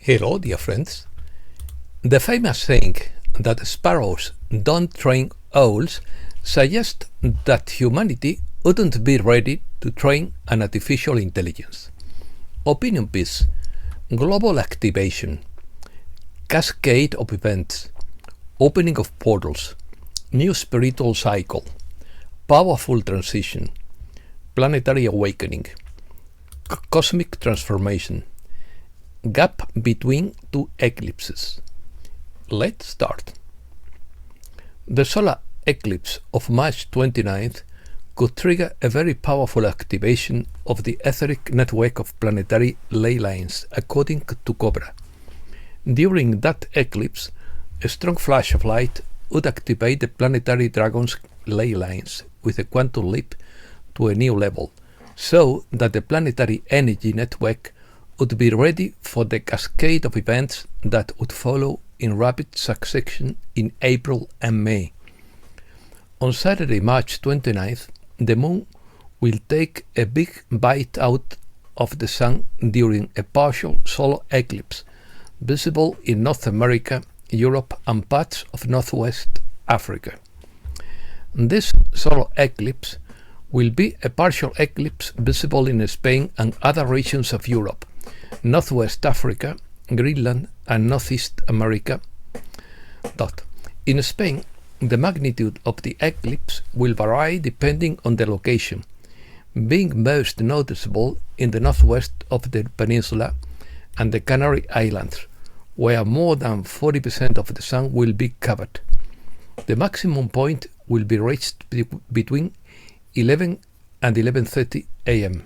Hello, dear friends. The famous saying that sparrows don't train owls suggests that humanity wouldn't be ready to train an artificial intelligence. Opinion piece: global activation, cascade of events, opening of portals, new spiritual cycle, powerful transition, planetary awakening, cosmic transformation, gap between two eclipses. Let's start. The solar eclipse of March 29th could trigger a very powerful activation of the etheric network of planetary ley lines, according to Cobra. During that eclipse, a strong flash of light would activate the planetary dragon's ley lines with a quantum leap to a new level, so that the planetary energy network would be ready for the cascade of events that would follow in rapid succession in April and May. On Saturday, March 29th, the moon will take a big bite out of the sun during a partial solar eclipse, visible in North America, Europe, and parts of Northwest Africa. This solar eclipse will be a partial eclipse visible in Spain and other regions of Europe, Northwest Africa, Greenland, and Northeast America. In Spain, the magnitude of the eclipse will vary depending on the location, being most noticeable in the northwest of the peninsula and the Canary Islands, where more than 40% of the sun will be covered. The maximum point will be reached between 11 and 11:30 a.m.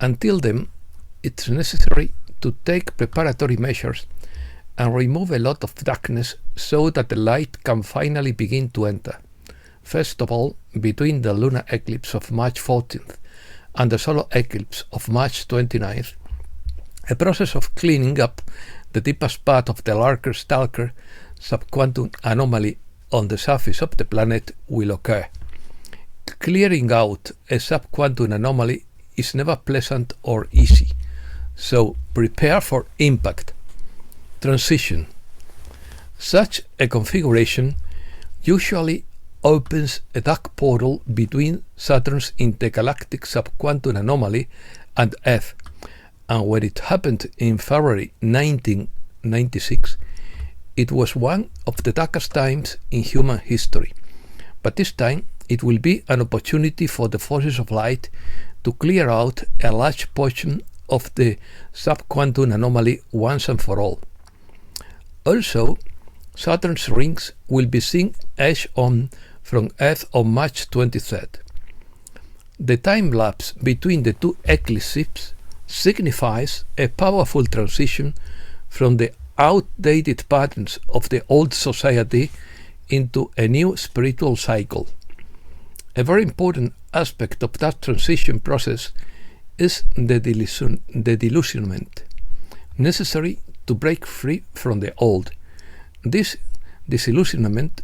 Until then, it's necessary to take preparatory measures and remove a lot of darkness so that the light can finally begin to enter. First of all, between the lunar eclipse of March 14th and the solar eclipse of March 29th, a process of cleaning up the deepest part of the larger Stalker subquantum anomaly on the surface of the planet will occur. Clearing out a subquantum anomaly is never pleasant or easy, so prepare for impact. Transition. Such a configuration usually opens a dark portal between Saturn's intergalactic subquantum anomaly and Earth, and when it happened in February 1996, it was one of the darkest times in human history. But this time, it will be an opportunity for the forces of light to clear out a large portion of the subquantum anomaly once and for all. Also, Saturn's rings will be seen edge-on from Earth on March 23rd. The time lapse between the two eclipses signifies a powerful transition from the outdated patterns of the old society into a new spiritual cycle. A very important aspect of that transition process is the disillusionment necessary to break free from the old. This disillusionment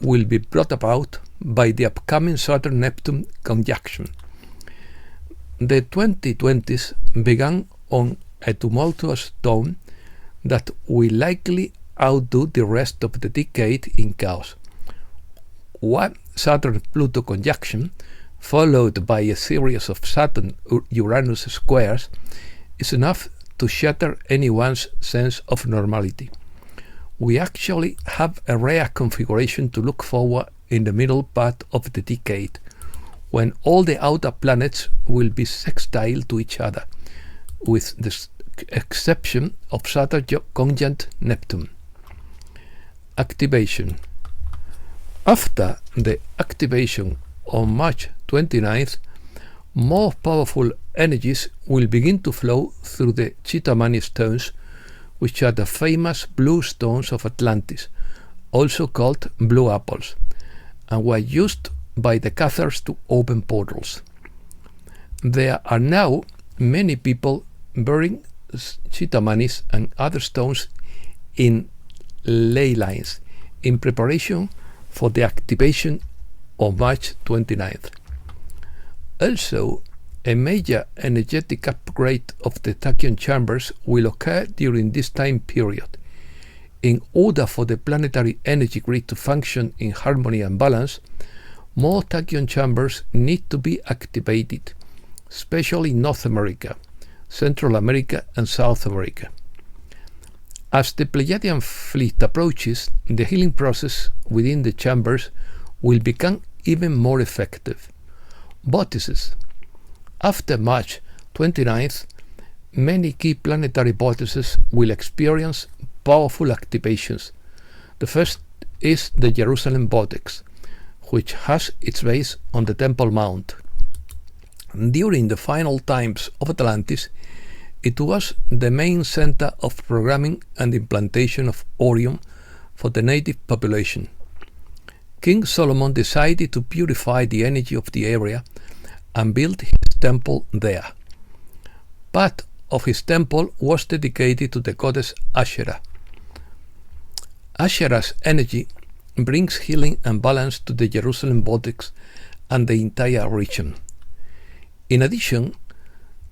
will be brought about by the upcoming Saturn-Neptune conjunction. The 2020s began on a tumultuous tone that will likely outdo the rest of the decade in chaos. One Saturn-Pluto conjunction, followed by a series of Saturn-Uranus squares, is enough to shatter anyone's sense of normality. We actually have a rare configuration to look forward in the middle part of the decade, when all the outer planets will be sextile to each other, with the exception of Saturn conjunct Neptune. Activation. After the activation on March 29th, more powerful energies will begin to flow through the Chitamani stones, which are the famous blue stones of Atlantis, also called blue apples, and were used by the Cathars to open portals. There are now many people burying Chitamanis and other stones in ley lines in preparation for the activation on March 29th. Also, A major energetic upgrade of the tachyon chambers will occur during this time period. In order for the planetary energy grid to function in harmony and balance, more tachyon chambers need to be activated, especially in North America, Central America and South America. As the Pleiadian fleet approaches, the healing process within the chambers will become even more effective. Vortices. After March 29th, many key planetary vortices will experience powerful activations. The first is the Jerusalem Vortex, which has its base on the Temple Mount. During the final times of Atlantis, it was the main center of programming and implantation of Orion for the native population. King Solomon decided to purify the energy of the area and built his temple there. Part of his temple was dedicated to the goddess Asherah. Asherah's energy brings healing and balance to the Jerusalem Vortex and the entire region. In addition,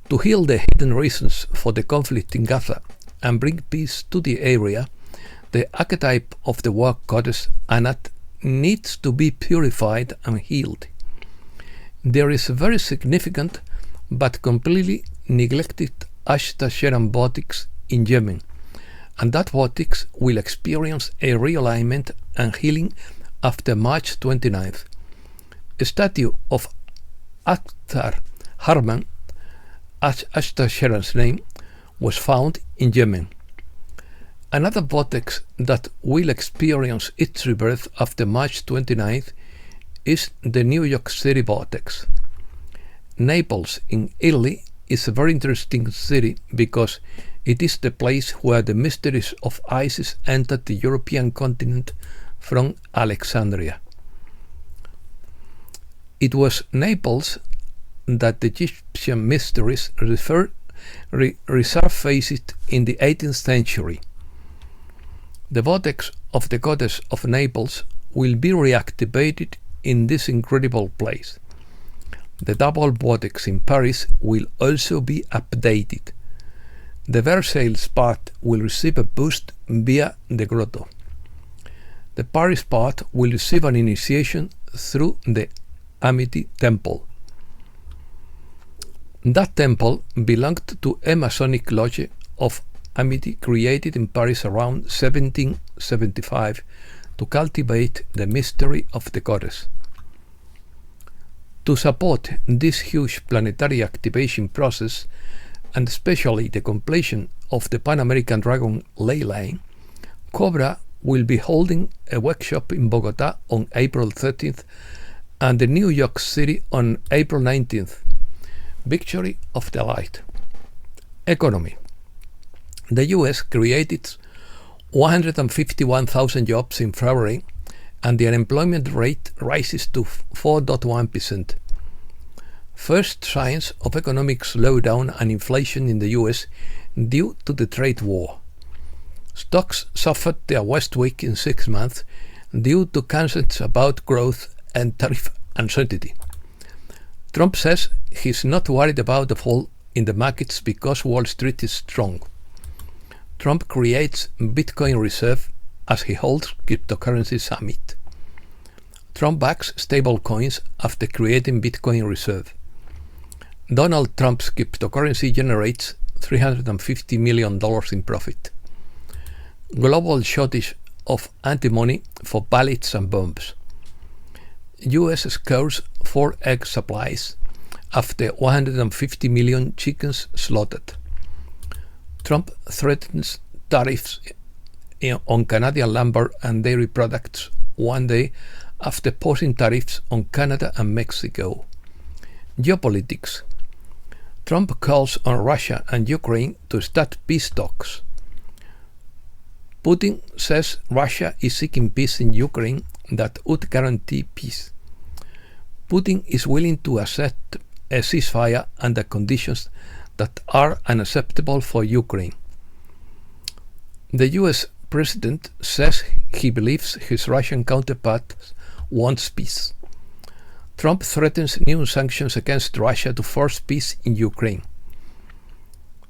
to heal the hidden reasons for the conflict in Gaza and bring peace to the area, the archetype of the war goddess Anat needs to be purified and healed. There is a very significant but completely neglected Ashtasheran vortex in Yemen, and that vortex will experience a realignment and healing after March 29th. A statue of Akhtar Harman, Ashtasheran's name, was found in Yemen. Another vortex that will experience its rebirth after March 29th is the New York City Vortex. Naples in Italy is a very interesting city because it is the place where the mysteries of Isis entered the European continent from Alexandria. It was Naples that the Egyptian mysteries resurfaced in the 18th century. The vortex of the goddess of Naples will be reactivated in this incredible place. The double vortex in Paris will also be updated. The Versailles part will receive a boost via the grotto. The Paris part will receive an initiation through the Amity Temple. That temple belonged to a Masonic lodge of Amity created in Paris around 1775 to cultivate the mystery of the goddess. To support this huge planetary activation process, and especially the completion of the Pan-American Dragon ley line, Cobra will be holding a workshop in Bogota on April 13th and in New York City on April 19th. Victory of the Light. Economy. The US created 151,000 jobs in February, and the unemployment rate rises to 4.1%. First signs of economic slowdown and inflation in the US due to the trade war. Stocks suffered their worst week in 6 months due to concerns about growth and tariff uncertainty. Trump says he's not worried about the fall in the markets because Wall Street is strong. Trump creates Bitcoin reserve as he holds cryptocurrency summit. Trump backs stablecoins after creating Bitcoin reserve. Donald Trump's cryptocurrency generates $350 million in profit. Global shortage of antimony for bullets and bombs. US scores for egg supplies after 150 million chickens slaughtered. Trump threatens tariffs on Canadian lumber and dairy products one day after posing tariffs on Canada and Mexico. Geopolitics. Trump calls on Russia and Ukraine to start peace talks. Putin says Russia is seeking peace in Ukraine that would guarantee peace. Putin is willing to accept a ceasefire under conditions that are unacceptable for Ukraine. The US president says he believes his Russian counterpart wants peace. Trump threatens new sanctions against Russia to force peace in Ukraine.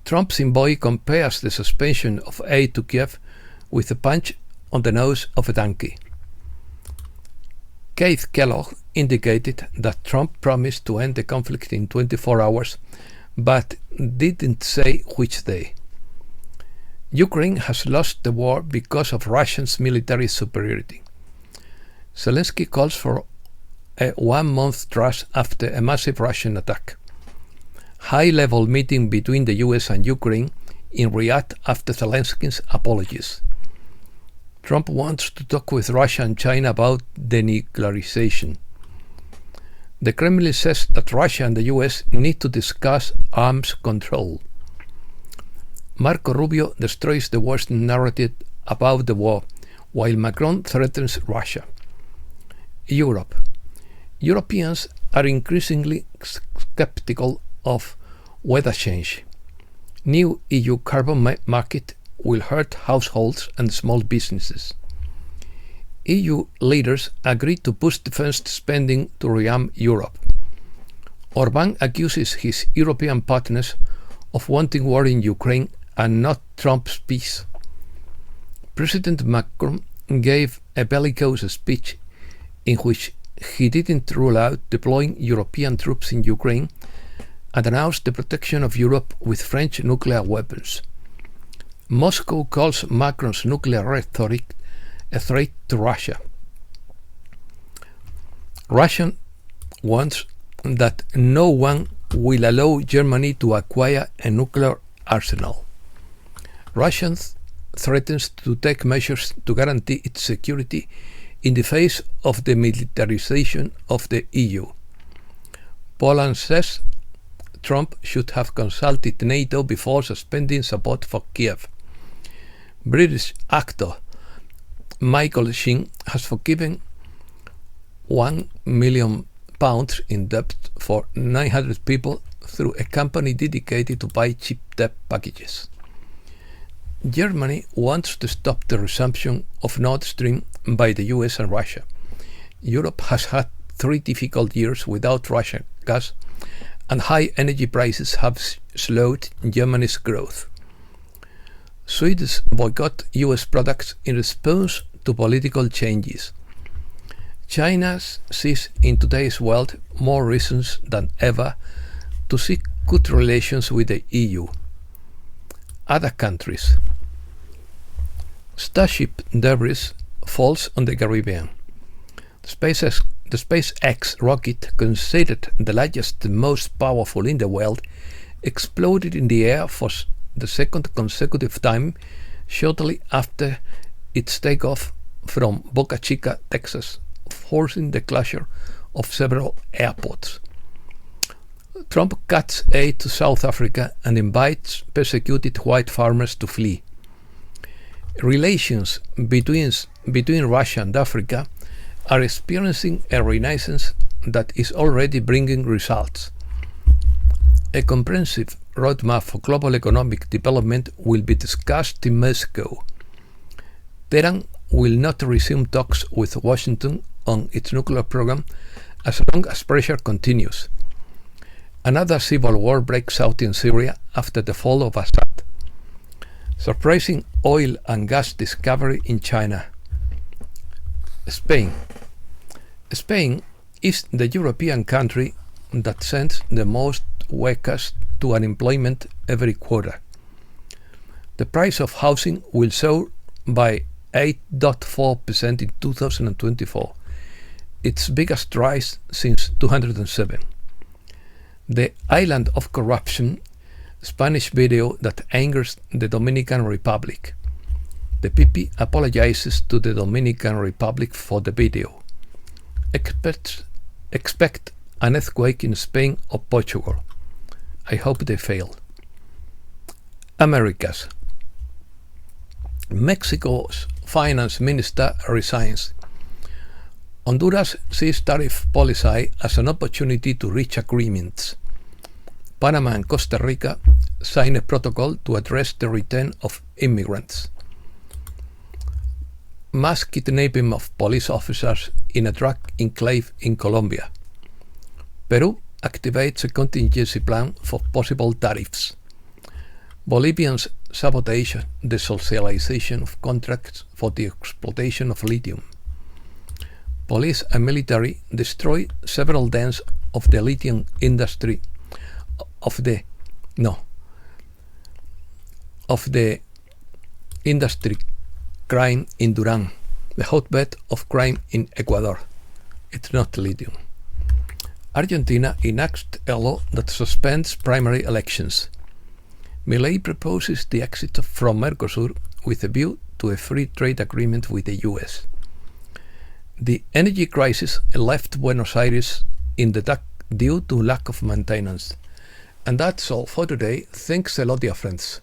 Trump's envoy compares the suspension of aid to Kiev with a punch on the nose of a donkey. Keith Kellogg indicated that Trump promised to end the conflict in 24 hours, but didn't say which day. Ukraine has lost the war because of Russia's military superiority. Zelensky calls for a one-month truce after a massive Russian attack. High-level meeting between the US and Ukraine in Riyadh after Zelensky's apologies. Trump wants to talk with Russia and China about denuclearization. The Kremlin says that Russia and the US need to discuss arms control. Marco Rubio destroys the Western narrative about the war, while Macron threatens Russia. Europe. Europeans are increasingly skeptical of weather change. New EU carbon market will hurt households and small businesses. EU leaders agreed to boost defense spending to rearm Europe. Orbán accuses his European partners of wanting war in Ukraine and not Trump's peace. President Macron gave a bellicose speech in which he didn't rule out deploying European troops in Ukraine and announced the protection of Europe with French nuclear weapons. Moscow calls Macron's nuclear rhetoric a threat to Russia. Russia wants that no one will allow Germany to acquire a nuclear arsenal. Russia threatens to take measures to guarantee its security in the face of the militarization of the EU. Poland says Trump should have consulted NATO before suspending support for Kiev. British actor Michael Sheen has forgiven £1 million in debt for 900 people through a company dedicated to buy cheap debt packages. Germany wants to stop the resumption of Nord Stream by the US and Russia. Europe has had 3 difficult years without Russian gas, and high energy prices have slowed Germany's growth. Swedes boycott US products in response to political changes. China sees in today's world more reasons than ever to seek good relations with the EU. Other countries. Starship debris falls on the Caribbean. The SpaceX rocket, considered the largest and most powerful in the world, exploded in the air for the second consecutive time shortly after its takeoff from Boca Chica, Texas, forcing the closure of several airports. Trump cuts aid to South Africa and invites persecuted white farmers to flee. Relations between Russia and Africa are experiencing a renaissance that is already bringing results. A comprehensive roadmap for global economic development will be discussed in Moscow. Tehran will not resume talks with Washington on its nuclear program as long as pressure continues. Another civil war breaks out in Syria after the fall of Assad. Surprising oil and gas discovery in China. Spain. Spain is the European country that sends the most workers to unemployment every quarter. The price of housing will soar by 8.4% in 2024, its biggest rise since 2007. The Island of Corruption Spanish video that angers the Dominican Republic. The PP apologizes to the Dominican Republic for the video. Expect an earthquake in Spain or Portugal. I hope they fail. Americas. Mexico's finance minister resigns. Honduras sees tariff policy as an opportunity to reach agreements. Panama and Costa Rica sign a protocol to address the return of immigrants. Mass kidnapping of police officers in a drug enclave in Colombia. Peru activates a contingency plan for possible tariffs. Bolivians sabotage the socialization of contracts for the exploitation of lithium. Police and military destroy several dens of the lithium industry of the industry crime in Duran, the hotbed of crime in Ecuador. It's not lithium. Argentina enacts a law that suspends primary elections. Milei proposes the exit from Mercosur with a view to a free trade agreement with the US. The energy crisis left Buenos Aires in the dark due to lack of maintenance. And that's all for today. Thanks a lot, dear friends.